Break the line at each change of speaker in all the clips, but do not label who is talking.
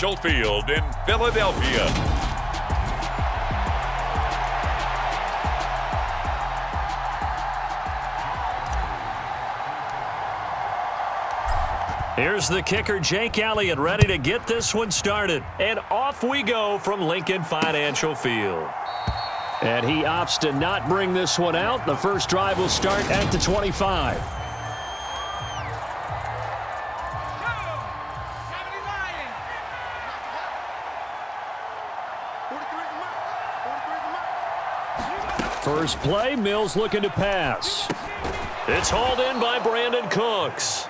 Financial Field in Philadelphia.
Here's the kicker, Jake Elliott, ready to get this one started. And off we go from Lincoln Financial Field. And he opts to not bring this one out. The first drive will start at the 25. First play, Mills looking to pass. It's hauled in by Brandon Cooks.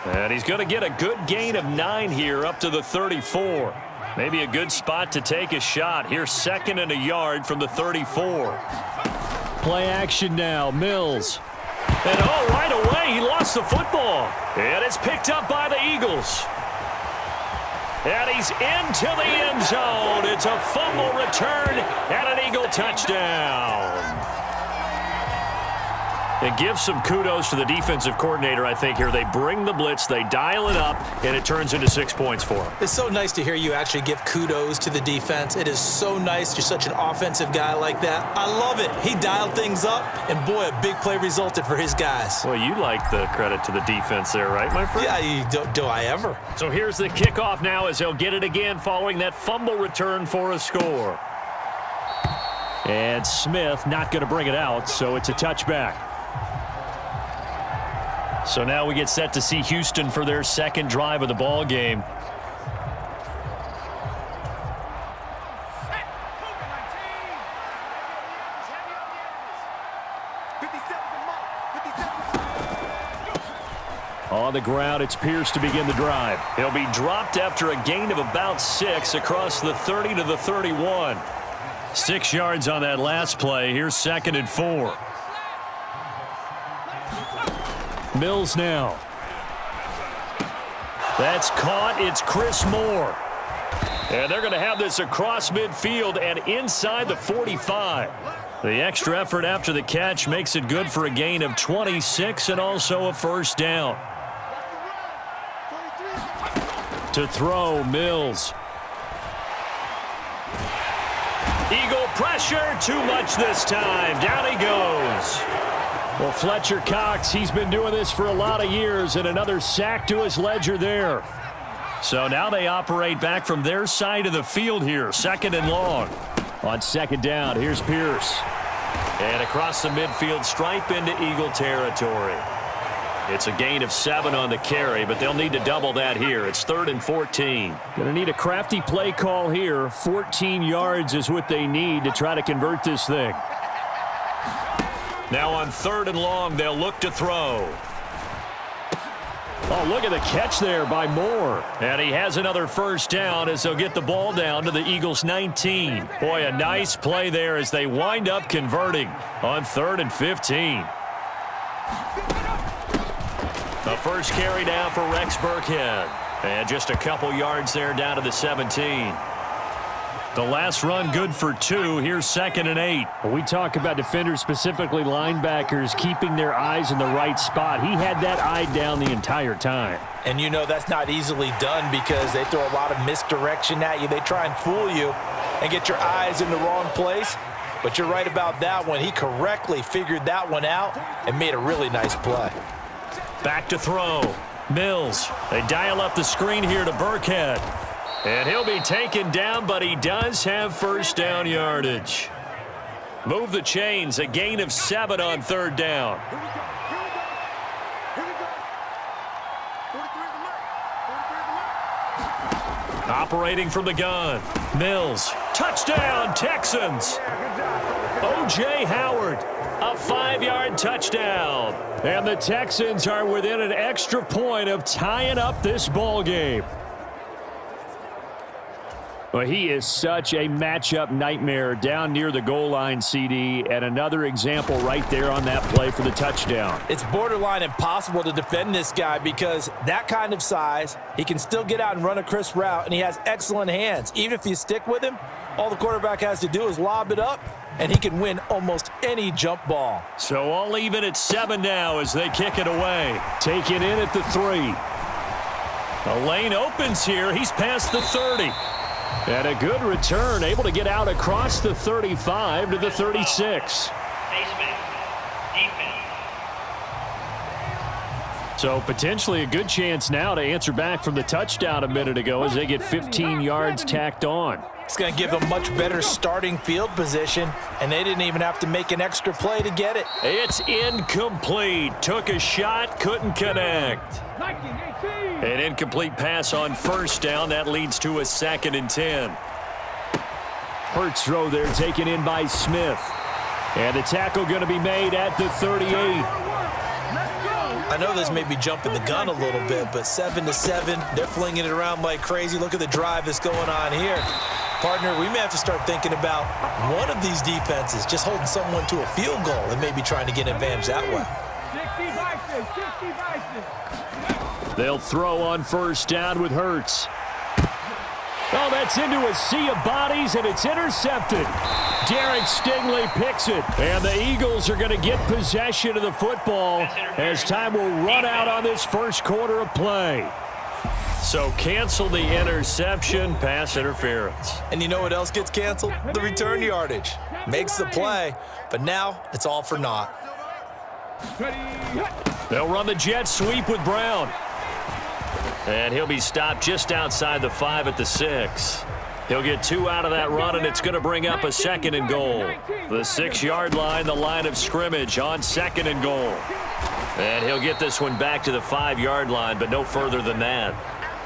And he's going to get a good gain of 9 here up to the 34. Maybe a good spot to take a shot. Here's 2nd and a yard from the 34. Play action now, Mills. And right away, he lost the football. And it's picked up by the Eagles. And he's into the end zone. It's a fumble return and an Eagle touchdown. And give some kudos to the defensive coordinator, I think, here. They bring the blitz, they dial it up, and it turns into 6 points for them.
It's so nice to hear you actually give kudos to the defense. It is so nice. You're such an offensive guy like that. I love it. He dialed things up, and boy, a big play resulted for his guys.
Well, you like the credit to the defense there, right, my friend?
Yeah, do I ever.
So here's the kickoff now as they'll get it again following that fumble return for a score. And Smith not going to bring it out, so it's a touchback. So now we get set to see Houston for their second drive of the ball game. On the ground, it's Pierce to begin the drive. He'll be dropped after a gain of about 6 across the 30 to the 31. 6 yards on that last play. Here's 2nd and 4. Mills now. That's caught. It's Chris Moore. And they're going to have this across midfield and inside the 45. The extra effort after the catch makes it good for a gain of 26 and also a first down. To throw, Mills. Eagle pressure, too much this time. Down he goes. Well, Fletcher Cox, he's been doing this for a lot of years, and another sack to his ledger there. So now they operate back from their side of the field here, 2nd and long. On 2nd down, here's Pierce. And across the midfield stripe into Eagle territory. It's a gain of 7 on the carry, but they'll need to double that here. It's 3rd and 14. Going to need a crafty play call here. 14 yards is what they need to try to convert this thing. Now on 3rd and long, they'll look to throw. Oh, look at the catch there by Moore. And he has another first down as they'll get the ball down to the Eagles' 19. Boy, a nice play there as they wind up converting on 3rd and 15. The first carry now for Rex Burkhead. And just a couple yards there down to the 17. The last run good for 2. Here's 2nd and 8. When we talk about defenders, specifically linebackers, keeping their eyes in the right spot. He had that eye down the entire time.
And you know that's not easily done because they throw a lot of misdirection at you. They try and fool you and get your eyes in the wrong place. But you're right about that one. He correctly figured that one out and made a really nice play.
Back to throw. Mills. They dial up the screen here to Burkhead. And he'll be taken down, but he does have first down yardage. Move the chains, a gain of 7 on 3rd down. Operating from the gun. Mills. Touchdown, Texans. O.J. Howard. A 5-yard touchdown. And the Texans are within an extra point of tying up this ball game. Well, he is such a matchup nightmare down near the goal line, CD, and another example right there on that play for the touchdown.
It's borderline impossible to defend this guy because that kind of size, he can still get out and run a crisp route, and he has excellent hands. Even if you stick with him, all the quarterback has to do is lob it up, and he can win almost any jump ball.
So all even at 7 now as they kick it away. Taken in at the 3. The lane opens here. He's past the 30. And a good return, able to get out across the 35 to the 36. So potentially a good chance now to answer back from the touchdown a minute ago as they get 15 yards tacked on.
It's going to give them much better starting field position, and they didn't even have to make an extra play to get it.
It's incomplete. Took a shot, couldn't connect. An incomplete pass on first down. That leads to a 2nd and 10. Hurts throw there taken in by Smith. And the tackle going to be made at the 38.
I know this may be jumping the gun a little bit, but 7-7, they're flinging it around like crazy. Look at the drive that's going on here. Partner, we may have to start thinking about one of these defenses just holding someone to a field goal and maybe trying to get an advantage that way.
They'll throw on first down with Hurts. Oh, that's into a sea of bodies, and it's intercepted. Derek Stingley picks it, and the Eagles are going to get possession of the football as time will run out on this first quarter of play. So cancel the interception, pass interference.
And you know what else gets canceled? The return yardage. Makes the play, but now it's all for naught.
They'll run the jet sweep with Brown. And he'll be stopped just outside the 5 at the 6. He'll get 2 out of that run, and it's going to bring up a 2nd and goal. The 6-yard line, the line of scrimmage on 2nd and goal. And he'll get this one back to the 5-yard line, but no further than that.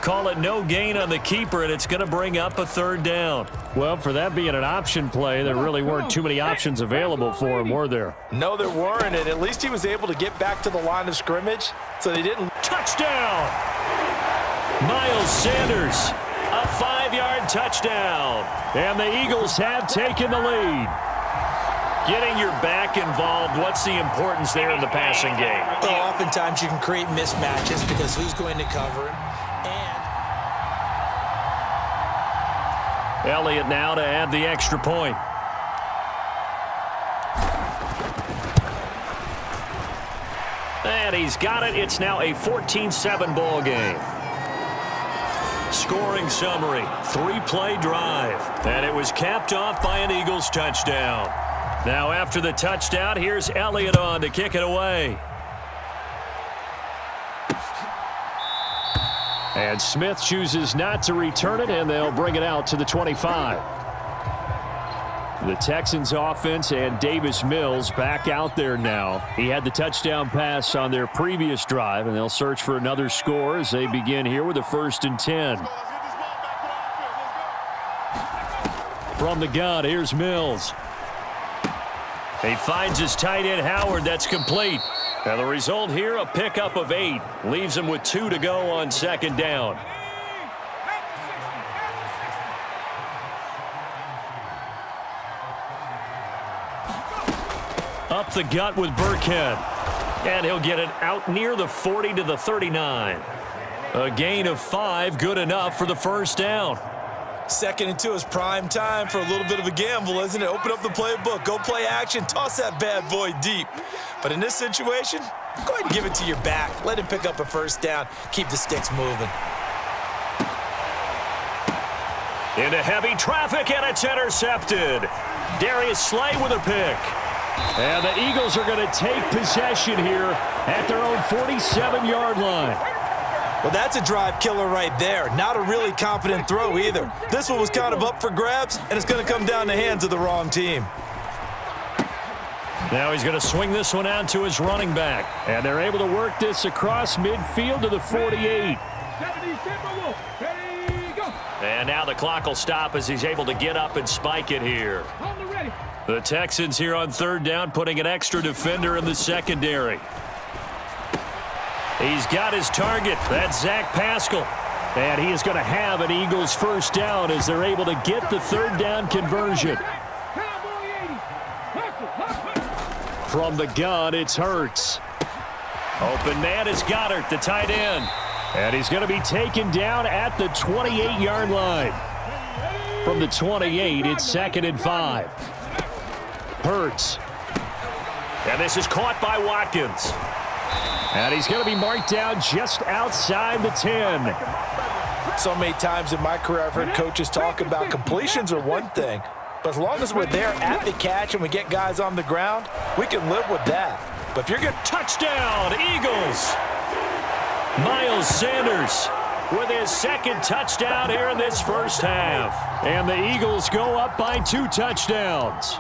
Call it no gain on the keeper, and it's going to bring up a 3rd down. Well, for that being an option play, there really weren't too many options available for him, were there?
No, there weren't, and at least he was able to get back to the line of scrimmage, so they didn't.
Touchdown! Miles Sanders, a 5-yard touchdown. And the Eagles have taken the lead. Getting your back involved, what's the importance there in the passing game?
Well, oftentimes you can create mismatches because who's going to cover him?
Elliott now to add the extra point. And he's got it. It's now a 14-7 ball game. Scoring summary, 3-play drive. And it was capped off by an Eagles touchdown. Now after the touchdown, here's Elliott on to kick it away. And Smith chooses not to return it, and they'll bring it out to the 25. The Texans offense and Davis Mills back out there now. He had the touchdown pass on their previous drive, and they'll search for another score as they begin here with a 1st and 10. From the gun, here's Mills. He finds his tight end Howard. That's complete. And the result here, a pickup of 8. Leaves him with 2 to go on 2nd down. Up the gut with Burkhead. And he'll get it out near the 40 to the 39. A gain of 5, good enough for the 1st down.
2nd and 2 is prime time for a little bit of a gamble, isn't it? Open up the playbook, go play action, toss that bad boy deep. But in this situation, go ahead and give it to your back. Let him pick up a 1st down. Keep the sticks moving.
Into heavy traffic, and it's intercepted. Darius Slay with a pick. And the Eagles are going to take possession here at their own 47-yard line.
Well, that's a drive killer right there. Not a really confident throw either. This one was kind of up for grabs, and it's going to come down the hands of the wrong team.
Now he's going to swing this one out to his running back. And they're able to work this across midfield to the 48. And now the clock will stop as he's able to get up and spike it here. The Texans here on 3rd down, putting an extra defender in the secondary. He's got his target. That's Zach Pascal. And he is going to have an Eagles 1st down as they're able to get the 3rd down conversion. From the gun, it's Hurts. Open man is Goddard, the tight end. And he's going to be taken down at the 28-yard line. From the 28, it's 2nd and 5. Hurts. And this is caught by Watkins. And he's going to be marked down just outside the 10.
So many times in my career I've heard coaches talk about completions are one thing, but as long as we're there at the catch and we get guys on the ground, we can live with that. But if you're going to
touchdown, Eagles! Miles Sanders with his second touchdown here in this first half. And the Eagles go up by 2 touchdowns.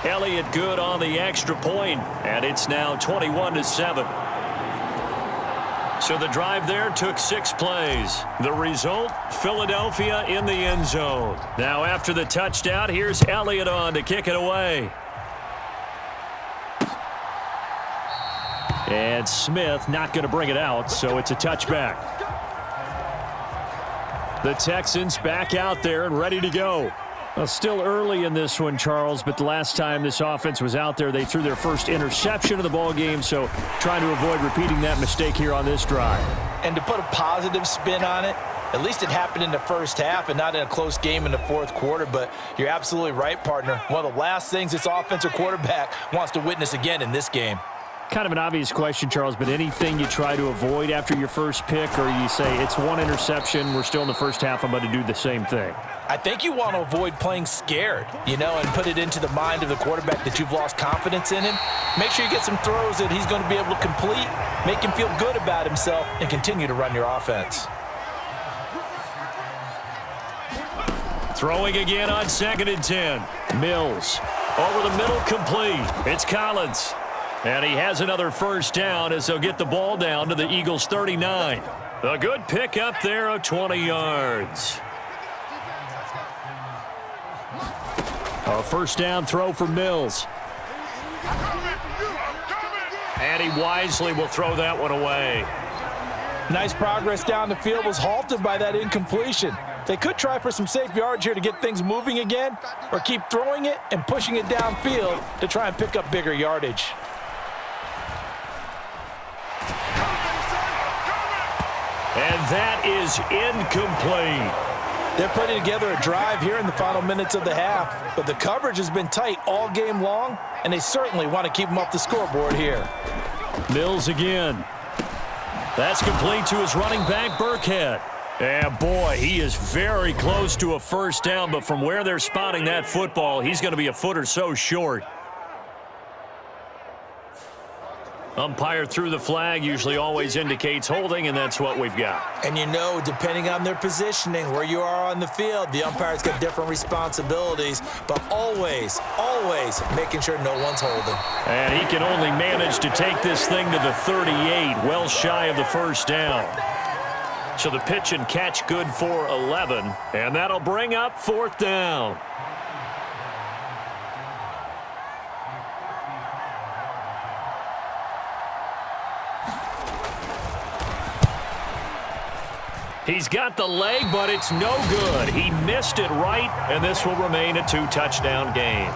Elliott good on the extra point, and it's now 21-7. So the drive there took 6 plays. The result, Philadelphia in the end zone. Now after the touchdown, here's Elliott on to kick it away. And Smith not going to bring it out, so it's a touchback. The Texans back out there and ready to go. Well, still early in this one, Charles, but the last time this offense was out there, they threw their first interception of the ball game, so trying to avoid repeating that mistake here on this drive.
And to put a positive spin on it, at least it happened in the first half and not in a close game in the fourth quarter, but you're absolutely right, partner. One of the last things this offensive quarterback wants to witness again in this game.
Kind of an obvious question, Charles, but anything you try to avoid after your first pick, or you say it's one interception, we're still in the first half, I'm going to do the same thing?
I think you want to avoid playing scared, and put it into the mind of the quarterback that you've lost confidence in him. Make sure you get some throws that he's going to be able to complete, make him feel good about himself, and continue to run your offense.
Throwing again on 2nd and 10. Mills over the middle, complete. It's Collins. And he has another first down as they'll get the ball down to the Eagles' 39. A good pickup there of 20 yards. A first down throw for Mills. And he wisely will throw that one away.
Nice progress down the field was halted by that incompletion. They could try for some safe yards here to get things moving again, or keep throwing it and pushing it downfield to try and pick up bigger yardage.
And that is incomplete.
They're putting together a drive here in the final minutes of the half, but the coverage has been tight all game long, and they certainly want to keep them off the scoreboard here.
Mills again. That's complete to his running back, Burkhead. And boy, he is very close to a first down, but from where they're spotting that football, he's going to be a foot or so short. Umpire threw the flag, usually always indicates holding, and that's what we've got.
And depending on their positioning, where you are on the field, the umpire's got different responsibilities, but always, always making sure no one's holding.
And he can only manage to take this thing to the 38, well shy of the first down. So the pitch and catch good for 11, and that'll bring up 4th down. He's got the leg, but it's no good. He missed it right, and this will remain a 2-touchdown game.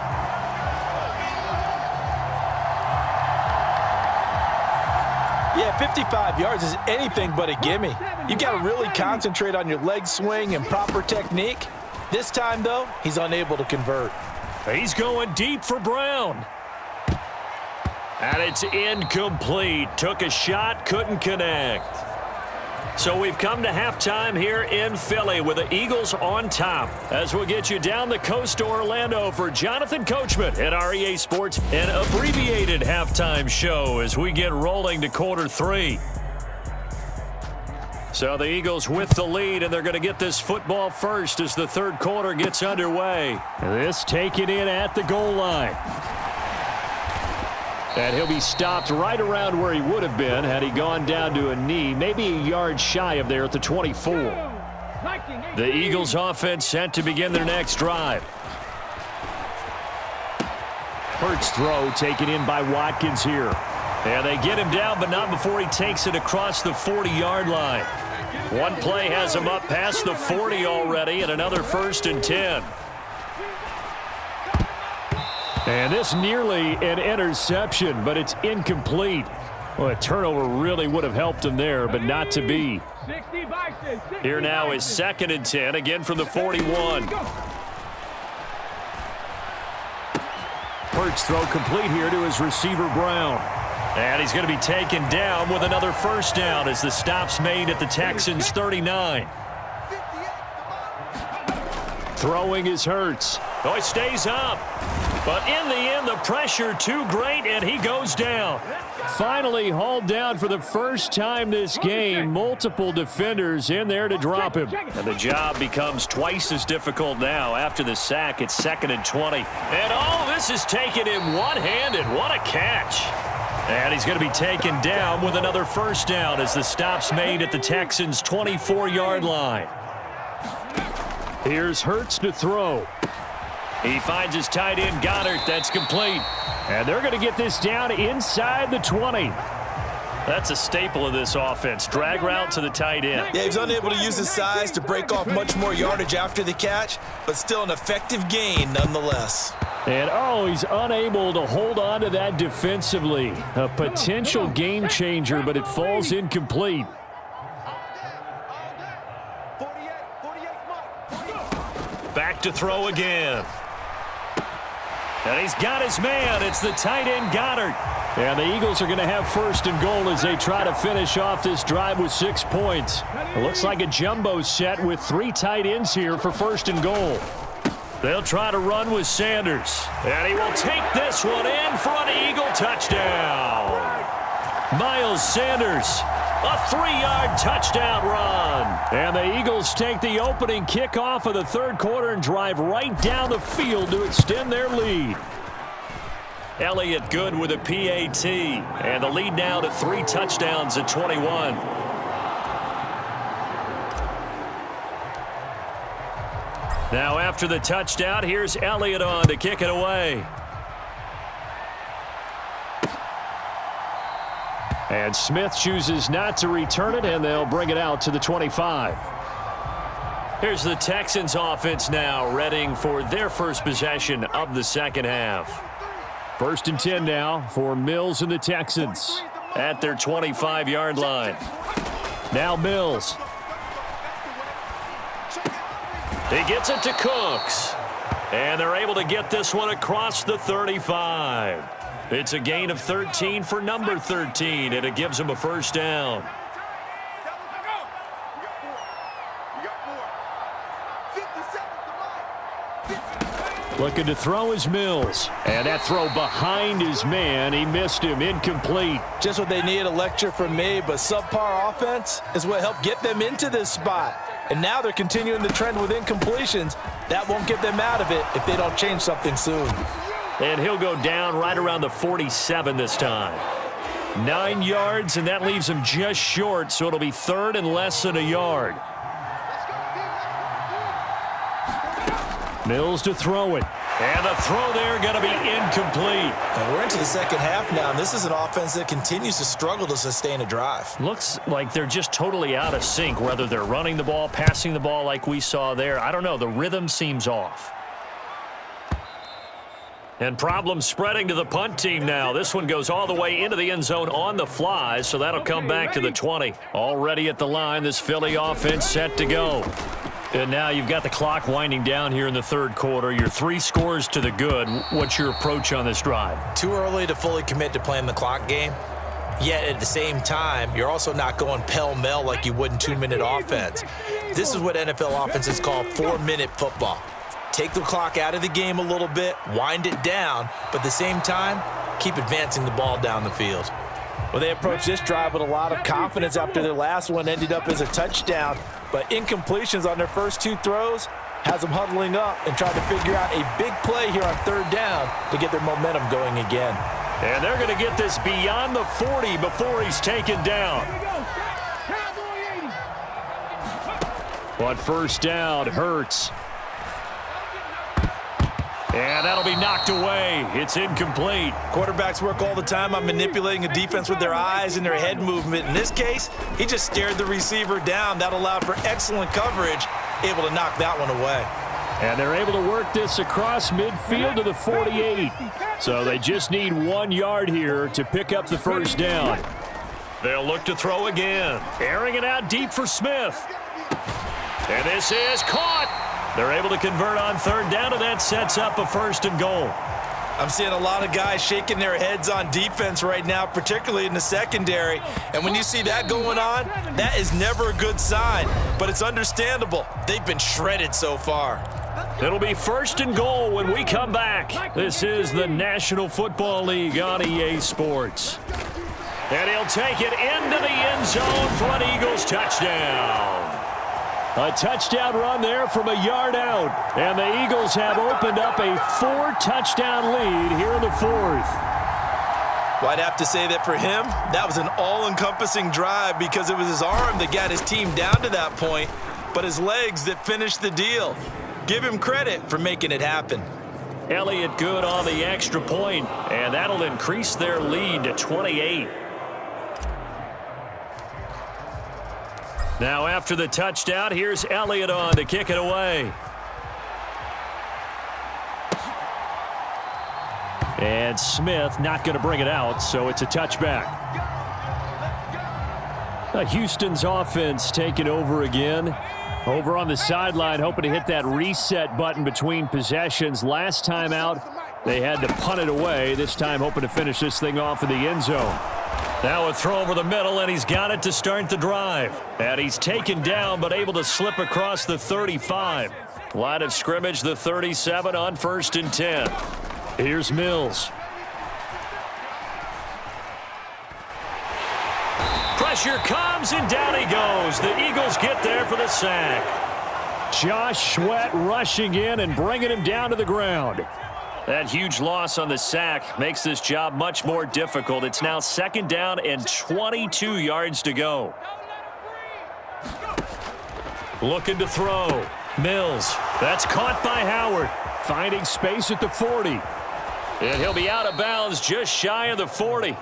Yeah, 55 yards is anything but a gimme. You got to really concentrate on your leg swing and proper technique. This time, though, he's unable to convert.
He's going deep for Brown. And it's incomplete. Took a shot, couldn't connect. So we've come to halftime here in Philly with the Eagles on top. As we'll get you down the coast to Orlando for Jonathan Coachman at REA Sports, an abbreviated halftime show as we get rolling to quarter 3. So the Eagles with the lead, and they're going to get this football first as the third quarter gets underway. This taken in at the goal line. And he'll be stopped right around where he would have been had he gone down to a knee, maybe a yard shy of there at the 24. The Eagles offense set to begin their next drive. Hurts throw taken in by Watkins here. And they get him down, but not before he takes it across the 40-yard line. One play has him up past the 40 already, and another 1st and 10. And this nearly an interception, but it's incomplete. Well, a turnover really would have helped him there, but not to be. Here now is 2nd and 10, again from the 41. Hurts throw complete here to his receiver, Brown. And he's going to be taken down with another first down as the stop's made at the Texans' 39. Throwing is Hurts. Oh, he stays up. But in the end, the pressure too great, and he goes down. Finally hauled down for the first time this game. Multiple defenders in there to drop him. And the job becomes twice as difficult now. After the sack, it's 2nd and 20. And all this is taken in one-handed. What a catch. And he's going to be taken down with another first down as the stop's made at the Texans' 24-yard line. Here's Hurts to throw. He finds his tight end, Goddard. That's complete. And they're going to get this down inside the 20. That's a staple of this offense. Drag route to the tight end.
Yeah, he's unable to use his size to break off much more yardage after the catch, but still an effective gain nonetheless.
And, he's unable to hold on to that defensively. A potential game changer, but it falls incomplete. Back to throw again. And he's got his man. It's the tight end, Goddard. And the Eagles are going to have 1st and goal as they try to finish off this drive with 6 points. It looks like a jumbo set with 3 tight ends here for 1st and goal. They'll try to run with Sanders. And he will take this one in for an Eagle touchdown. Miles Sanders, a 3-yard touchdown run. And the Eagles take the opening kickoff of the 3rd quarter and drive right down the field to extend their lead. Elliott good with a PAT. And the lead now to 3 touchdowns at 21. Now after the touchdown, here's Elliott on to kick it away. And Smith chooses not to return it, and they'll bring it out to the 25. Here's the Texans offense now, readying for their first possession of the 2nd half. 1st and 10 now for Mills and the Texans at their 25-yard line. Now Mills. He gets it to Cooks. And they're able to get this one across the 35. It's a gain of 13 for number 13, and it gives him a first down. Looking to throw his Mills. And that throw behind his man. He missed him. Incomplete.
Just what they needed, a lecture from me, but subpar offense is what helped get them into this spot. And now they're continuing the trend with incompletions. That won't get them out of it if they don't change something soon.
And he'll go down right around the 47 this time. 9 yards, and that leaves him just short, so it'll be 3rd and less than a yard. Mills to throw it. And the throw there going to be incomplete.
And we're into the 2nd half now, and this is an offense that continues to struggle to sustain a drive.
Looks like they're just totally out of sync, whether they're running the ball, passing the ball like we saw there. I don't know. The rhythm seems off. And problems spreading to the punt team now. This one goes all the way into the end zone on the fly, so that'll come back to the 20. Already at the line, this Philly offense set to go. And now you've got the clock winding down here in the 3rd quarter. You're 3 scores to the good. What's your approach on this drive?
Too early to fully commit to playing the clock game. Yet at the same time, you're also not going pell-mell like you would in 2-minute offense. This is what NFL offenses call 4-minute football. Take the clock out of the game a little bit, wind it down, but at the same time, keep advancing the ball down the field. Well, they approached this drive with a lot of confidence after their last one ended up as a touchdown, but incompletions on their first 2 throws has them huddling up and trying to figure out a big play here on 3rd down to get their momentum going again.
And they're going to get this beyond the 40 before he's taken down. But first down, Hurts. And that'll be knocked away. It's incomplete.
Quarterbacks work all the time on manipulating a defense with their eyes and their head movement. In this case, he just stared the receiver down. That allowed for excellent coverage, able to knock that one away.
And they're able to work this across midfield to the 48. So they just need 1 yard here to pick up the first down. They'll look to throw again. Airing it out deep for Smith. And this is caught. They're able to convert on 3rd down, and that sets up a 1st and goal.
I'm seeing a lot of guys shaking their heads on defense right now, particularly in the secondary. And when you see that going on, that is never a good sign. But it's understandable. They've been shredded so far.
It'll be 1st and goal when we come back. This is the National Football League on EA Sports. And he'll take it into the end zone for an Eagles touchdown. A touchdown run there from a yard out. And the Eagles have opened up a 4-touchdown lead here in the 4th.
Well, I'd have to say that for him, that was an all-encompassing drive because it was his arm that got his team down to that point, but his legs that finished the deal. Give him credit for making it happen.
Elliott good on the extra point, and that'll increase their lead to 28. Now after the touchdown, here's Elliott on to kick it away. And Smith not going to bring it out, so it's a touchback. Houston's offense taking over again. Over on the sideline, hoping to hit that reset button between possessions. Last time out, they had to punt it away. This time hoping to finish this thing off in the end zone. Now a throw over the middle, and he's got it to start the drive. And he's taken down, but able to slip across the 35. Line of scrimmage, the 37 on 1st and 10. Here's Mills. Pressure comes, and down he goes. The Eagles get there for the sack. Josh Sweat rushing in and bringing him down to the ground. That huge loss on the sack makes this job much more difficult. It's now 2nd down and 22 yards to go. Looking to throw. Mills. That's caught by Howard. Finding space at the 40. And he'll be out of bounds just shy of the 40.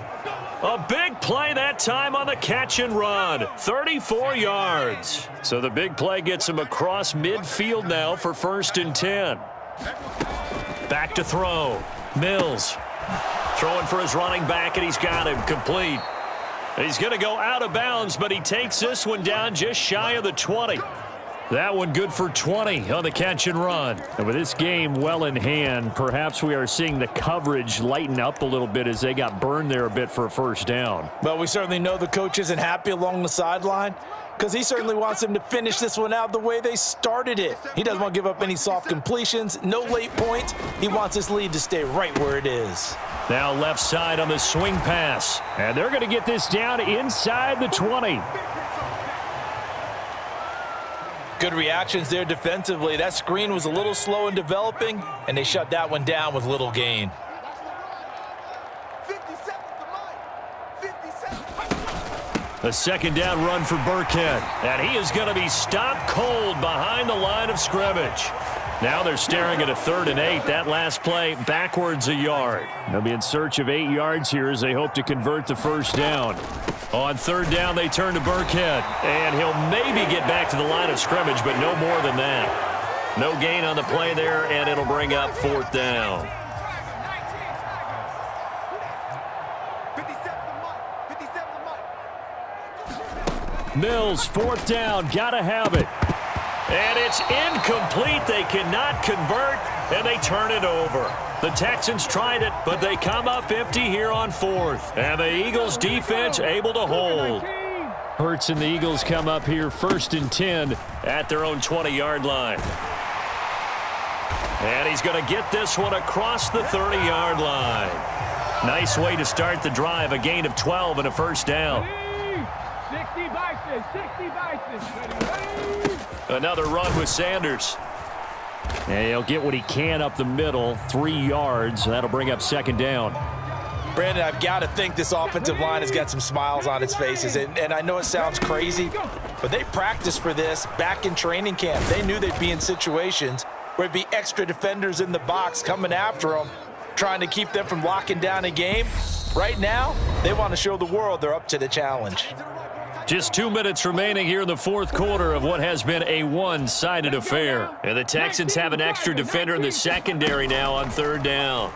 A big play that time on the catch and run. 34 yards. So the big play gets him across midfield now for 1st and 10. Back to throw. Mills throwing for his running back, and he's got him complete. He's going to go out of bounds, but he takes this one down just shy of the 20. That one good for 20 on the catch and run. And with this game well in hand, perhaps we are seeing the coverage lighten up a little bit as they got burned there a bit for a 1st down.
Well, we certainly know the coach isn't happy along the sideline because he certainly wants them to finish this one out the way they started it. He doesn't want to give up any soft completions, no late points. He wants his lead to stay right where it is.
Now left side on the swing pass. And they're going to get this down inside the 20.
Good reactions there defensively. That screen was a little slow in developing, and they shut that one down with little gain.
A 2nd down run for Burkhead. And he is going to be stopped cold behind the line of scrimmage. Now they're staring at a 3rd and 8. That last play backwards a yard. They'll be in search of 8 yards here as they hope to convert the 1st down. On 3rd down, they turn to Burkhead. And he'll maybe get back to the line of scrimmage, but no more than that. No gain on the play there, and it'll bring up 4th down. Mills, 4th down, gotta have it. And it's incomplete. They cannot convert, and they turn it over. The Texans tried it, but they come up empty here on 4th. And the Eagles defense able to hold. Hurts and the Eagles come up here 1st and 10 at their own 20-yard line. And he's going to get this one across the 30-yard line. Nice way to start the drive, a gain of 12 and a 1st down.
60 Bison, 60 Bison.
Another run with Sanders. And he'll get what he can up the middle, 3 yards. That'll bring up 2nd down.
Brandon, I've got to think this offensive line has got some smiles on its faces. And I know it sounds crazy, but they practiced for this back in training camp. They knew they'd be in situations where it'd be extra defenders in the box coming after them, trying to keep them from locking down a game. Right now, they want to show the world they're up to the challenge.
Just 2 minutes remaining here in the 4th quarter of what has been a one-sided affair. And the Texans have an extra defender in the secondary now on 3rd down.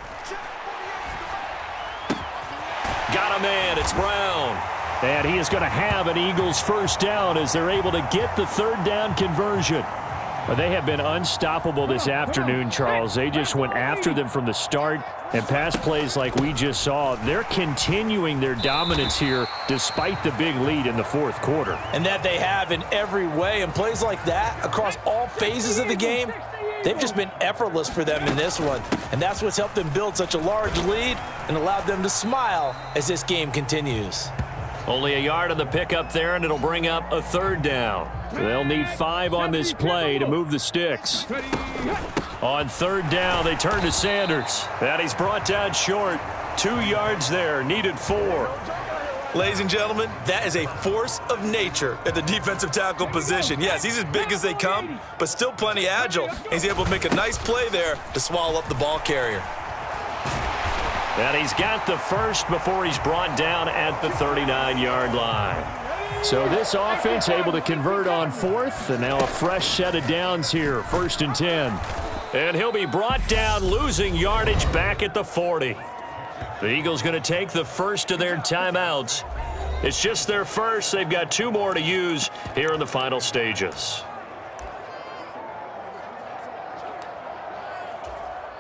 Got a man, it's Brown. And he is going to have an Eagles 1st down as they're able to get the 3rd down conversion. Well, they have been unstoppable this afternoon, Charles. They just went after them from the start, and pass plays like we just saw, they're continuing their dominance here despite the big lead in the fourth quarter.
And that they have in every way, and plays like that across all phases of the game, they've just been effortless for them in this one. And that's what's helped them build such a large lead and allowed them to smile as this game continues.
Only a yard on the pickup there, and it'll bring up a third down. They'll need 5 on this play to move the sticks. On third down, they turn to Sanders. And he's brought down short. 2 yards there, needed 4.
Ladies and gentlemen, that is a force of nature at the defensive tackle position. Yes, he's as big as they come, but still plenty agile. He's able to make a nice play there to swallow up the ball carrier.
And he's got the first before he's brought down at the 39-yard line. So this offense able to convert on fourth, and now a fresh set of downs here, 1st and 10. And he'll be brought down, losing yardage back at the 40. The Eagles going to take the first of their timeouts. It's just their first. They've got 2 more to use here in the final stages.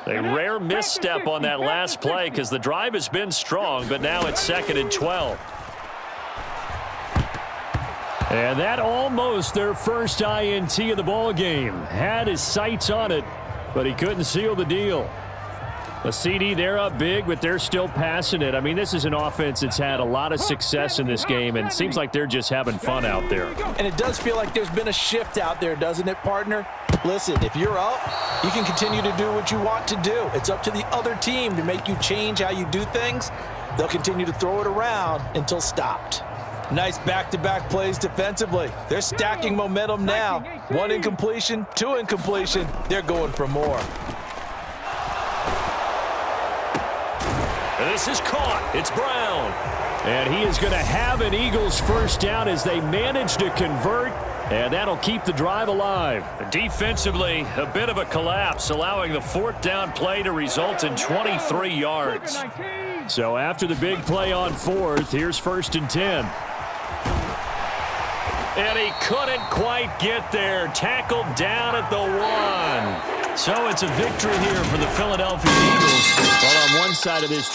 A rare misstep on that last play because the drive has been strong, but now it's 2nd and 12. And that almost their first INT of the ball game. Had his sights on it, but he couldn't seal the deal. A CD, they're up big, but they're still passing it. I mean, this is an offense that's had a lot of success in this game, and it seems like they're just having fun out there.
And it does feel like there's been a shift out there, doesn't it, partner? Listen, if you're up, you can continue to do what you want to do. It's up to the other team to make you change how you do things. They'll continue to throw it around until stopped. Nice back-to-back plays defensively. They're stacking momentum now. 1 incompletion, 2 incompletion. They're going for more.
And this is caught. It's Brown. And he is going to have an Eagles first down as they manage to convert. And that'll keep the drive alive. Defensively, a bit of a collapse, allowing the 4th down play to result in 23 yards. So after the big play on 4th, here's 1st and 10. And he couldn't quite get there. Tackled down at the 1. So it's a victory here for the Philadelphia Eagles. Well, on one side of this